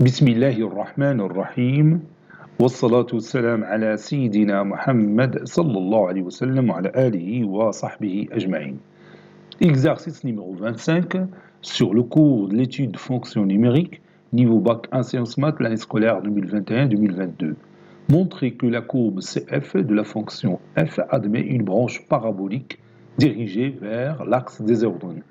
بسم الله الرحمن الرحيم والصلاة والسلام على سيدنا Muhammad sallallahu alayhi wa sallam wa ala alihi wa sahbihi ajma'in. Exercice numéro 25 sur le cours de l'étude de fonctions numériques, niveau bac 1 sciences maths, l'année scolaire 2021-2022. Montrez que la courbe CF de la fonction f admet une branche parabolique dirigée vers l'axe des ordonnées.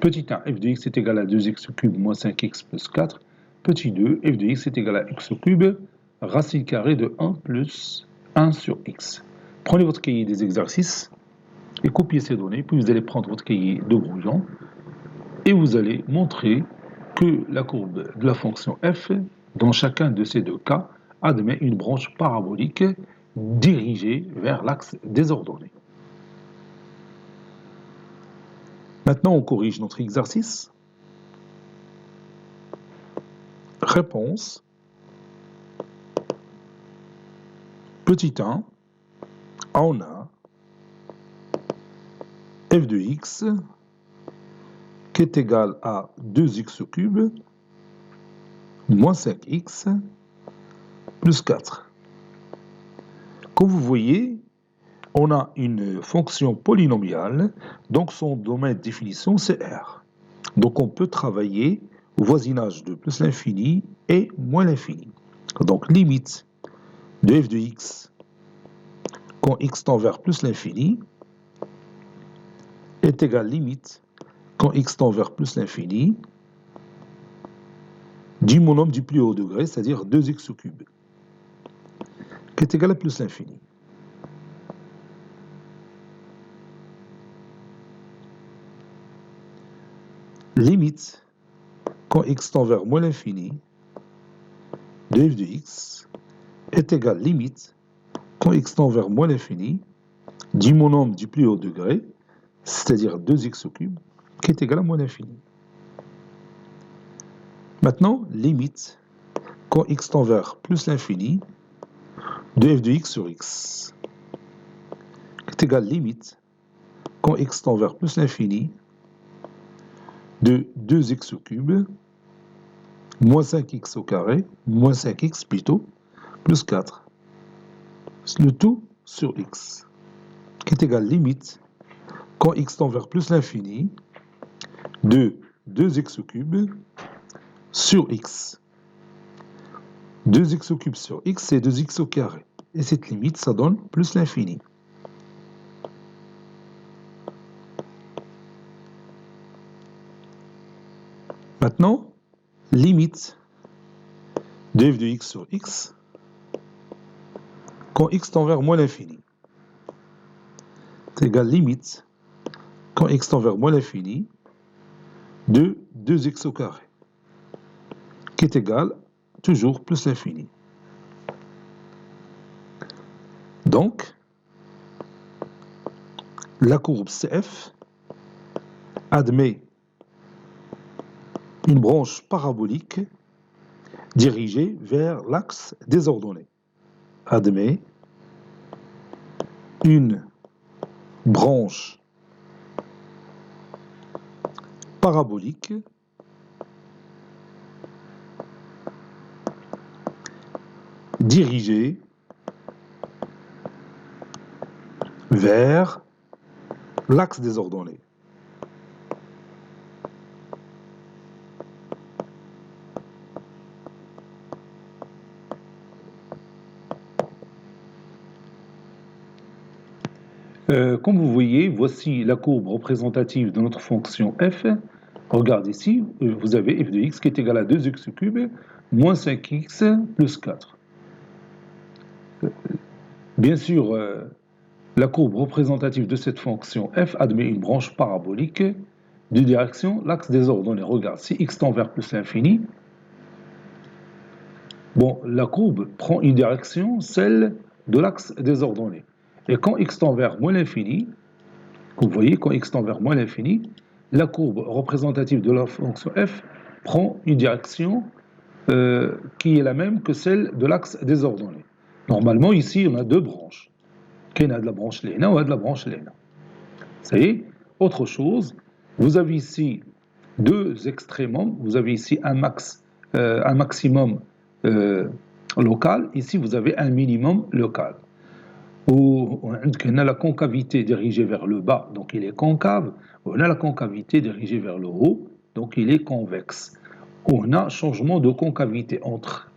Petit 1, f de x est égal à 2x cube moins 5x plus 4. Petit 2, f de x est égal à x au cube, racine carrée de 1 plus 1 sur x. Prenez votre cahier des exercices et copiez ces données, puis vous allez prendre votre cahier de brouillon et vous allez montrer que la courbe de la fonction f, dans chacun de ces deux cas, admet une branche parabolique dirigée vers l'axe des ordonnées. Maintenant, on corrige notre exercice. Réponse. Petit 1, on a f de x qui est égal à 2x au cube moins 5x plus 4. Comme vous voyez, on a une fonction polynomiale, donc son domaine de définition c'est R. Donc on peut travailler au voisinage de plus l'infini et moins l'infini. Donc limite de f de x quand x tend vers plus l'infini est égal limite quand x tend vers plus l'infini du monome du plus haut degré, c'est-à-dire 2x au cube, qui est égal à plus l'infini. Limite quand x tend vers moins l'infini de f de x est égal limite quand x tend vers moins l'infini du monome du plus haut degré, c'est-à-dire 2x au cube, qui est égal à moins l'infini. Maintenant, limite quand x tend vers plus l'infini de f de x sur x, qui est égal limite quand x tend vers plus l'infini de 2x au cube moins 5x au carré, moins 5x plutôt, plus 4. Le tout sur x, qui est égal limite quand x tend vers plus l'infini de 2x au cube sur x. 2x au cube sur x, c'est 2x au carré. Et cette limite, ça donne plus l'infini. Maintenant, limite de f de x sur x quand x tend vers moins l'infini. C'est égal limite quand x tend vers moins l'infini de 2x au carré, qui est égal toujours plus l'infini. Donc, la courbe CF admet une branche parabolique dirigée vers l'axe des ordonnées. Admet une branche parabolique dirigée vers l'axe des ordonnées. Comme vous voyez, voici la courbe représentative de notre fonction f. Regardez ici, vous avez f de x qui est égal à 2x au cube moins 5x plus 4. Bien sûr, la courbe représentative de cette fonction f admet une branche parabolique de direction l'axe des ordonnées. Regarde, si x tend vers plus l'infini, bon, la courbe prend une direction, celle de l'axe des ordonnées. Et quand x tend vers moins l'infini, vous voyez, quand x tend vers moins l'infini, la courbe représentative de la fonction f prend une direction qui est la même que celle de l'axe des ordonnées. Normalement, ici, on a deux branches. Qu'il y a de la branche Léna ou de la branche Léna. Ça y est, autre chose, vous avez ici deux extrémums, vous avez ici un axe un maximum local, ici vous avez un minimum local. On a la concavité dirigée vers le bas, donc il est concave. On a la concavité dirigée vers le haut, donc il est convexe. On a changement de concavité entre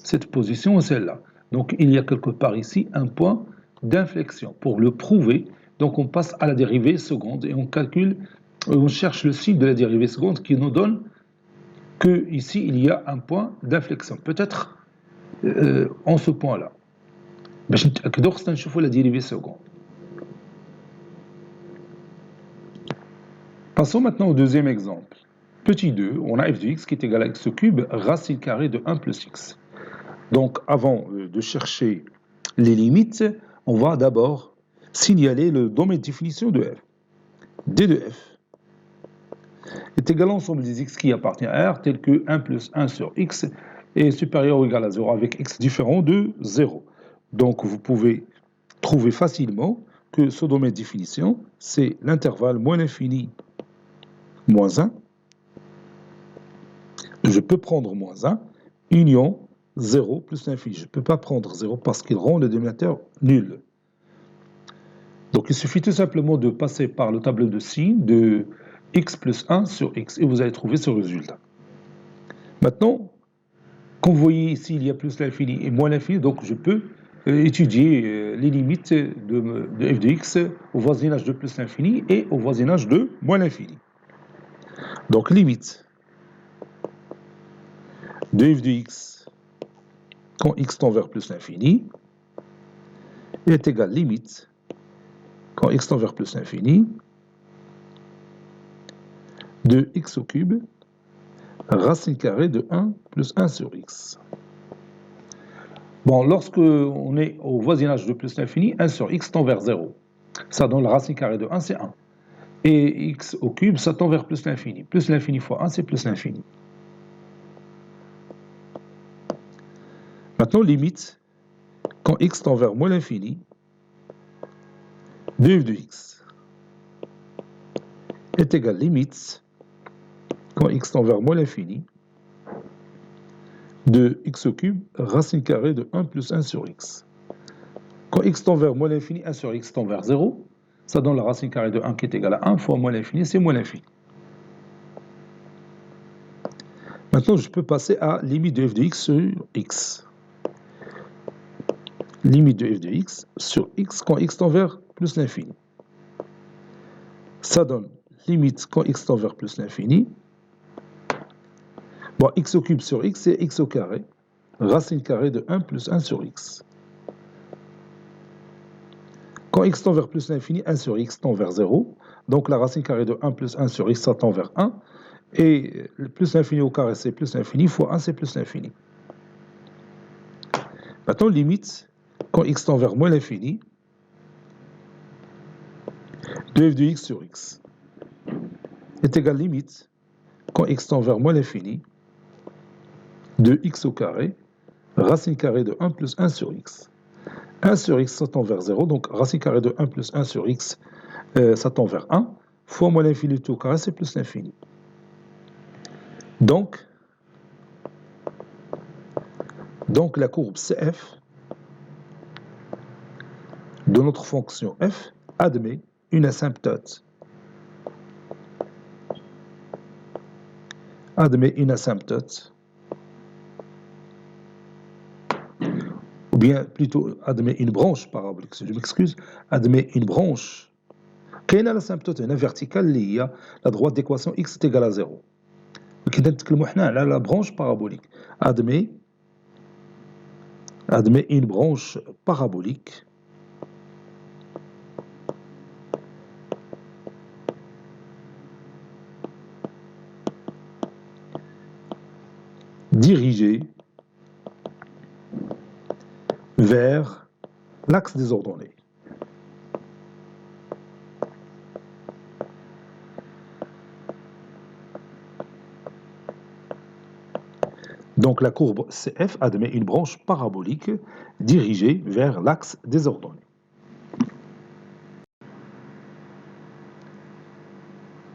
cette position et celle-là. Donc il y a quelque part ici un point d'inflexion. Pour le prouver, donc on passe à la dérivée seconde et on calcule, on cherche le signe de la dérivée seconde qui nous donne que ici il y a un point d'inflexion. Peut-être en ce point-là. باش نتأكدوا خصنا نشوفوا la dérivée seconde. Passons maintenant au deuxième exemple. Petit 2, on a f de x qui est égal à x au cube racine carrée de 1 plus x. Donc avant de chercher les limites, on va d'abord signaler le domaine de définition de f. d de f est égal à l'ensemble des x qui appartient à R, tel que 1 plus 1 sur x est supérieur ou égal à 0 avec x différent de 0. Donc vous pouvez trouver facilement que ce domaine de définition, c'est l'intervalle moins l'infini moins 1. Je peux prendre moins 1, union 0 plus l'infini. Je ne peux pas prendre 0 parce qu'il rend le dénominateur nul. Donc il suffit tout simplement de passer par le tableau de signes de x plus 1 sur x et vous allez trouver ce résultat. Maintenant, comme vous voyez ici, il y a plus l'infini et moins l'infini, donc je peux étudier les limites de f de x au voisinage de plus l'infini et au voisinage de moins l'infini. Donc limite de f de x quand x tend vers plus l'infini est égale limite quand x tend vers plus l'infini de x au cube racine carrée de 1 plus 1 sur x. Bon, lorsque on est au voisinage de plus l'infini, 1 sur x tend vers 0. Ça donne la racine carrée de 1, c'est 1. Et x au cube, ça tend vers plus l'infini. Plus l'infini fois 1, c'est plus l'infini. Maintenant, limite, quand x tend vers moins l'infini, de f de x est égal limite, quand x tend vers moins l'infini, de x au cube, racine carrée de 1 plus 1 sur x. Quand x tend vers moins l'infini, 1 sur x tend vers 0, ça donne la racine carrée de 1 qui est égale à 1 fois moins l'infini, c'est moins l'infini. Maintenant, je peux passer à limite de f de x sur x. Limite de f de x sur x quand x tend vers plus l'infini. Ça donne limite quand x tend vers plus l'infini. Bon, x au cube sur x, c'est x au carré. Racine carrée de 1 plus 1 sur x. Quand x tend vers plus l'infini, 1 sur x tend vers 0. Donc la racine carrée de 1 plus 1 sur x, ça tend vers 1. Et plus l'infini au carré, c'est plus l'infini, fois 1, c'est plus l'infini. Maintenant, limite, quand x tend vers moins l'infini, de f de x sur x est égal limite, quand x tend vers moins l'infini, de x au carré, racine carrée de 1 plus 1 sur x. 1 sur x, ça tend vers 0, donc racine carrée de 1 plus 1 sur x, ça tend vers 1, fois moins l'infini tout au carré, c'est plus l'infini. Donc la courbe CF de notre fonction f admet une asymptote. Admet une asymptote, ou bien plutôt admet une branche parabolique, je m'excuse, admet une branche. Quelle est l'asymptote verticale اللي هي la droite d'équation x est égale à 0. كي نتكلموا حنا على la branche parabolique. Admet une branche parabolique dirigée vers l'axe des ordonnées. Donc la courbe CF admet une branche parabolique dirigée vers l'axe des ordonnées.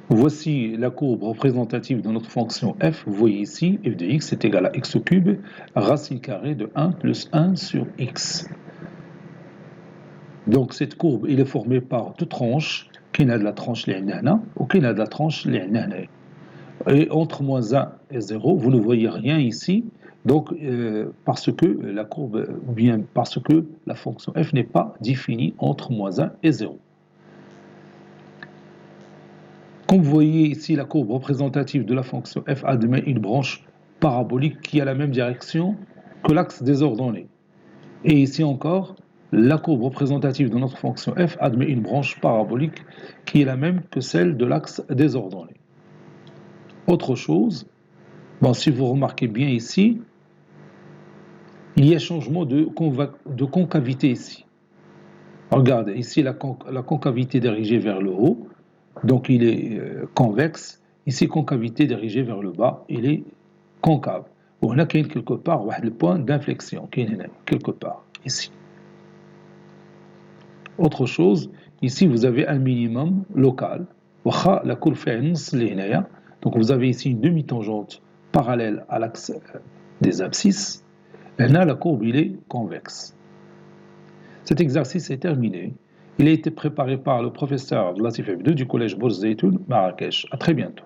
Vous Voici la courbe représentative de notre fonction f. Vous voyez ici, f de x est égal à x cube, racine carrée de 1 plus 1 sur x. Donc cette courbe elle est formée par deux tranches, qui n'a de la tranche les ou qui n'a de la tranche les. Et entre moins 1 et 0, vous ne voyez rien ici, donc parce que la courbe, ou bien parce que la fonction f n'est pas définie entre moins 1 et 0. Comme vous voyez ici, la courbe représentative de la fonction f admet une branche parabolique qui a la même direction que l'axe désordonné. Et ici encore, la courbe représentative de notre fonction f admet une branche parabolique qui est la même que celle de l'axe désordonné. Autre chose, si vous remarquez bien ici, il y a changement de concavité ici. Regardez, ici la concavité dirigée vers le haut, donc il est convexe. Ici, concavité dirigée vers le bas, il est concave. On a quelque part le point d'inflexion, quelque part, ici. Autre chose, ici vous avez un minimum local. La courbe fait donc vous avez ici une demi-tangente parallèle à l'axe des abscisses. Et là, la courbe il est convexe. Cet exercice est terminé. Il a été préparé par le professeur Latif Abdou du collège Bourz Zeytoun, Marrakech. À très bientôt.